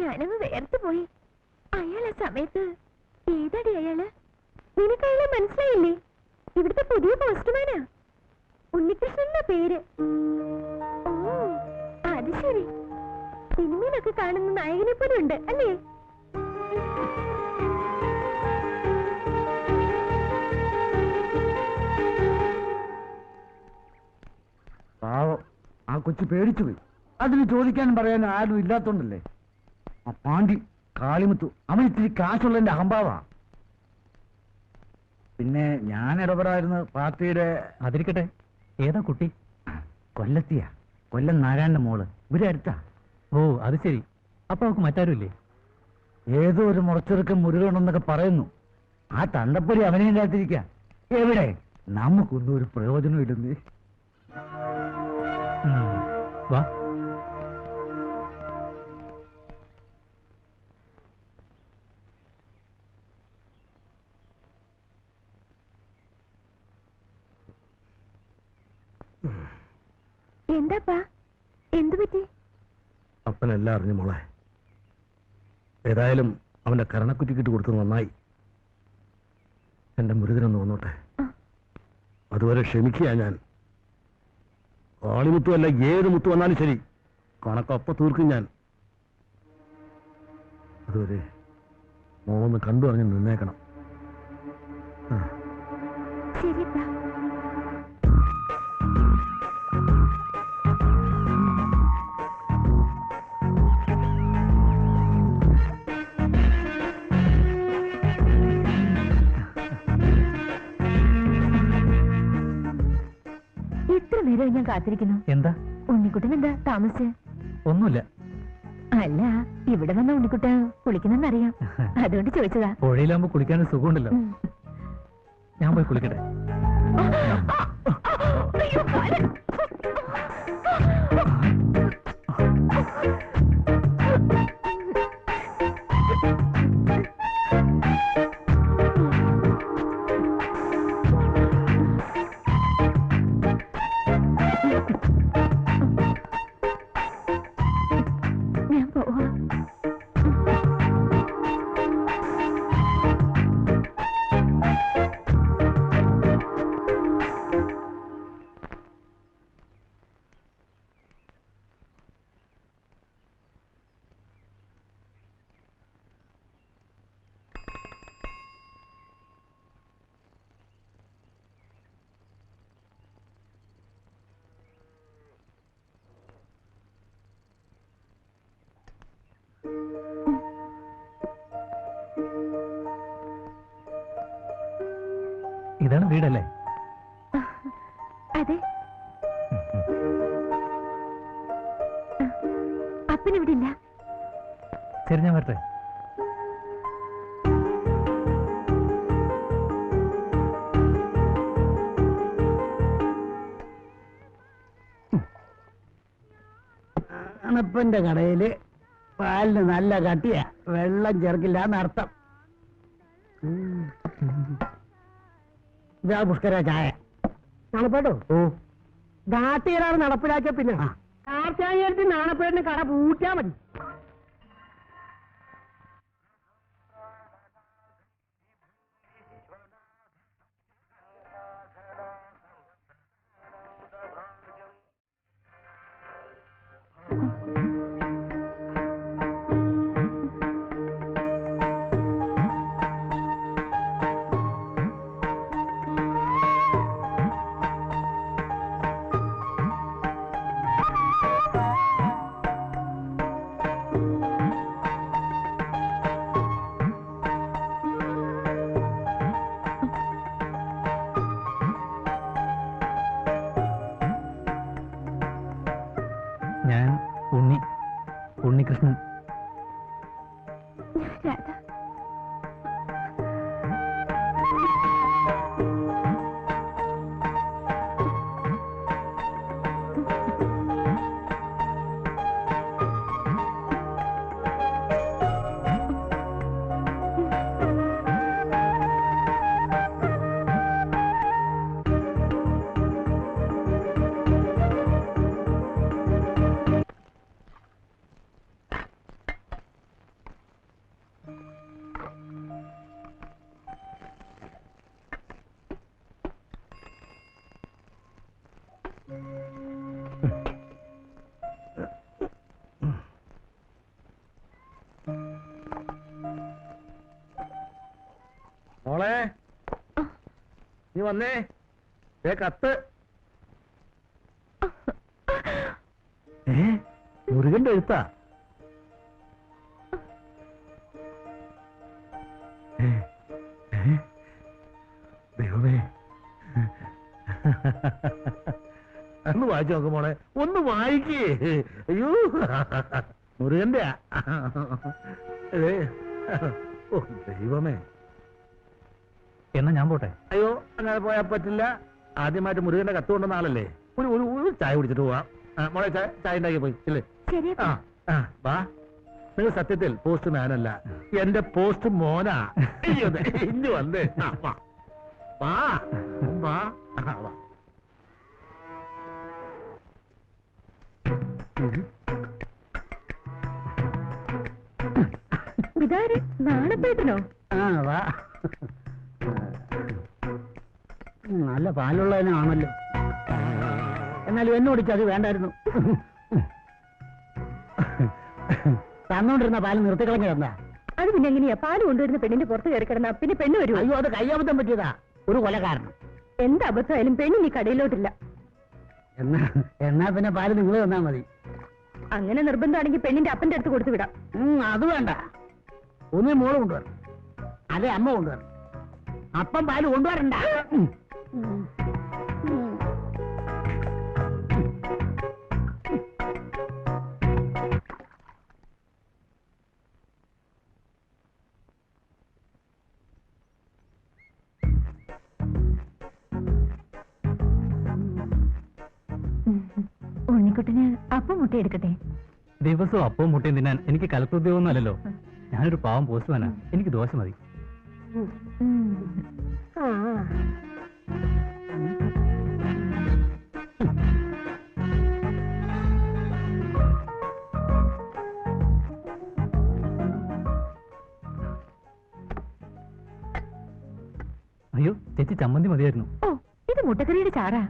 ഞാനങ്ങ് വേർത്ത് പോയി. അയാളെ സമയത്ത് ഏതടി അയാള്? നിനക്ക് അയാളെ മനസ്സിലായില്ലേ? ഇവിടുത്തെ പുതിയ പോസ്റ്റ്മാനാ. ഉണ്ണികൃഷ്ണന്റെ പേര്. ഓ അത് ശരി. സിനിമയിലൊക്കെ കാണുന്ന നായകനെ പോലെ ഉണ്ട് അല്ലേ? പാവം, ആ കൊച്ചു പേടിച്ചുപോയി. അതിന് ചോദിക്കാനും പറയാനും ആരും ഇല്ലാത്തോണ്ടല്ലേ. ആ പാണ്ടി കാളിമുത്തു അവൻ ഇത്തിരി കാശുള്ളതിന്റെ അഹംഭാവാ. പിന്നെ ഞാൻ ഇടപെടായിരുന്നു പാർട്ടിയുടെ. അതിരിക്കട്ടെ, ഏതാ കുട്ടി? കൊല്ലത്തിയാ, കൊല്ലം നാരായണന്റെ മോള്. ഇവരെ അടുത്താ. ഓ അത് ശരി. അപ്പൊ അവർക്ക് മറ്റാരുമില്ലേ? ഏതോ ഒരു മുറച്ചെറുക്കം മുരുകണെന്നൊക്കെ പറയുന്നു. ആ തണ്ടപ്പൊരി അവനെ ഇല്ലാത്തിരിക്ക. എവിടെ നമുക്കൊന്നും ഒരു പ്രയോജനം ഇടുന്നേ. വാ. എന്താപ്പാ, എന്തു പറ്റി? അപ്പനെല്ലാം അറിഞ്ഞു മോളെ. ഏതായാലും അവന്റെ കരണക്കുറ്റിക്കിട്ട് കൊടുത്തത് നന്നായി. എന്റെ മുരുകനൊന്ന് വന്നോട്ടെ. അതുവരെ ക്ഷമിക്കുക ഞാൻ. കാളിമുത്തു അല്ല, ഏത് മുത്തു വന്നാലും ശരി, കണക്കപ്പ തീർക്കും ഞാൻ. അതുവരെ മോളൊന്ന് കണ്ടു അറിഞ്ഞ് നിന്നേക്കണം. ശരിപ്പാ. ഇത്ര നേരം ഞാൻ കാത്തിരിക്കുന്നു. എന്താ ഉണ്ണിക്കുട്ടൻ എന്താ താമസിച്ച്? ഒന്നുമില്ല. അല്ല, ഇവിടെ വന്ന ഉണ്ണിക്കുട്ടൻ കുളിക്കുന്നെന്നറിയാം, അതുകൊണ്ട് ചോദിച്ചതാ. പുഴയിലാകുമ്പോ കുളിക്കാനൊരു സുഖമുണ്ടല്ലോ. ഞാൻ പോയി കുളിക്കട്ടെ. ഞാൻ പോവാ. ഇതാണ് വീടല്ലേ? അതെ. അപ്പനിവിടെ ഇല്ല. ശരി, ഞാൻ വരട്ടെ. അണപ്പന്റെ കടയില് പാലിന് നല്ല കട്ടിയാ, വെള്ളം ചേർക്കില്ല എന്നർത്ഥം. ഇതാ പുഷ്കര ചായ. നാണപ്പേട്ടോ, ദാട്ടിയറാണ് നടപ്പിലാക്കിയ പിന്നെ ആർച്ചായിട്ട് നാണപ്പേടിന് കട പൂട്ടാ മതി. ഞാൻ ഉണ്ണികൃഷ്ണൻ. രാധ. മോളെ നീ വന്നേ കത്ത്. മുരുകന്റെ എഴുത്താ? ദൈവമേ, ഒന്ന് വായിച്ചു നോക്ക് മോളെ, ഒന്ന് വായിക്കേ. അയ്യോ, മുരുകന്റെ ദൈവമേ. എന്നാ ഞാൻ പോട്ടെ. അയ്യോ, അങ്ങനെ പോയാൽ പറ്റില്ല. ആദ്യമായിട്ട് മുരുകന്റെ കത്ത് കൊണ്ടുവന്ന ആളല്ലേ. ഒരു ചായ കുടിച്ചിട്ട് പോവാം. മോളെ ചായ ഉണ്ടാക്കി പോയി ഇല്ലേ? വാ. നിങ്ങൾ സത്യത്തിൽ പോസ്റ്റ് മാനല്ല, എന്റെ പോസ്റ്റ് മോനാ. ഇഞ്ഞു വന്നേ. വാ വാ വാ. ഇതാര് നാണപ്പേട്ടനോ? വാ. നല്ല പാലുള്ളതിനാണല്ലോ. എന്നാലും എന്നോടിച്ച് അത് വേണ്ടായിരുന്നു. തന്നോണ്ടിരുന്ന പാല് നിർത്തിക്കളഞ്ഞ എന്താ? അത് പിന്നെ എങ്ങനെയാ പാല് കൊണ്ടുവരുന്ന പെണ്ണിന്റെ പുറത്ത് കയറി കിടന്ന പിന്നെ പെണ്ണ് വരുമോ? അയ്യോ, അത് കയ്യബദ്ധം പറ്റിയതാ. ഒരു കൊല കാരണം. എന്ത് അബദ്ധമായാലും പെണ്ണിനി കടയിലോട്ടില്ല. എന്നാ പിന്നെ പാല് നിങ്ങൾ തന്നാ മതി. അങ്ങനെ നിർബന്ധമാണെങ്കിൽ പെണ്ണിന്റെ അപ്പന്റെ അടുത്ത് കൊടുത്തു വിടാം. അത് വേണ്ട. ഒന്നേ മോള് കൊണ്ടുവരണം, അതെ അമ്മ കൊണ്ടുവരണം. അപ്പം പാല് കൊണ്ടുവരണ്ട. ഉണ്ണിക്കുട്ടന് അപ്പം മുട്ട എടുക്കട്ടെ? ദിവസവും അപ്പവും മുട്ടയും തിന്നാൻ എനിക്ക് കലക്ടർ ഉദ്യോഗമൊന്നും അല്ലല്ലോ. ഞാനൊരു പാവം പോസ്റ്റ്മാനാ. എനിക്ക് ദോശ മതി. അയ്യോ ചേച്ചി, ചമ്മന്തി മതിയായിരുന്നു. ഓ, ഇത് മുട്ടക്കറിയുടെ ചാറാ.